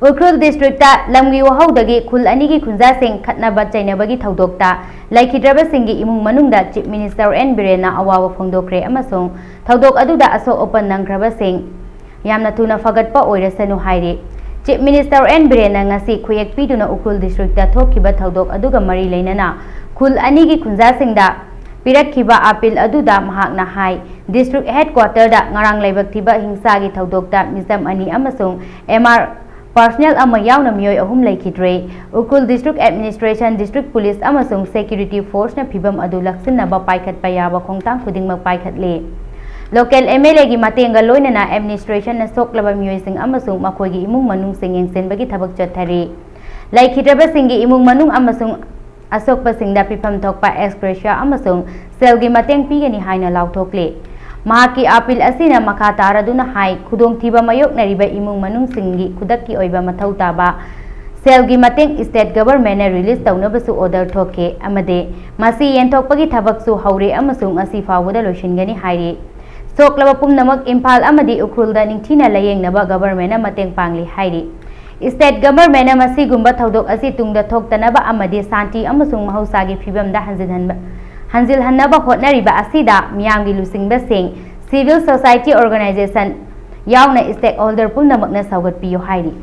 Ukhrul district lamgi wahawdagi khul anigi khunjasing khatnaba chainabagi Thoudokta Leikhidrba singi imung manungda Chief Minister N Biren na awawa phongdokhre amasung Thoudok aduda Asokpa nangkraba sing yamna thuna fagatpa oirasanu hairi Chief Minister N Biren na ngasi khuyek piduna Ukhrul district ta thokhiba Thoudok aduga mari leinana khul anigi khunjasingda Pirakhiba apil aduda mahakna hai district headquarter da ngarang laibak thiba hingsagi Thoudokta misam ani amasung MR Personnel ama yauna miyoi ahum Leikhidre Ukhrul District Administration District Police amasung Security Force na phibam adu laksinaba paikhat payaba khongtang khudingmak paikhatle Local MLA gi matenga loinana administration na soklaba miyoi sing amasung makhoi imung manung sing yengsenbagi thabak chathari Leikhidrba singi imung manung amasung Asokpa Singda pifam thokpa Ex-Gretia amasung sel gi mateng pigani Haina Laothokhre Mahaki apil asina makha taraduna hai khudong thiba mayoknariba imung manung singgi khudakki oiba mathau taba selgi mateng state government na release tawnabasu order thoke amade masi yenthokpagi thabaksu haure amasung asi fawada loishingani hairi soklaba pumnamak Imphal amadi Ukhrulda ningthina layengnaba government na mateng pangli hairi state government na masi gumba Thoudok asi tungda thoktanaba amadi santi amasung mahausagi phibamda Hanzil Hannaba hotnariba asida miyamgi lusingba sing civil society organization yauna stakeholder pumnamakna saugat piyo hairi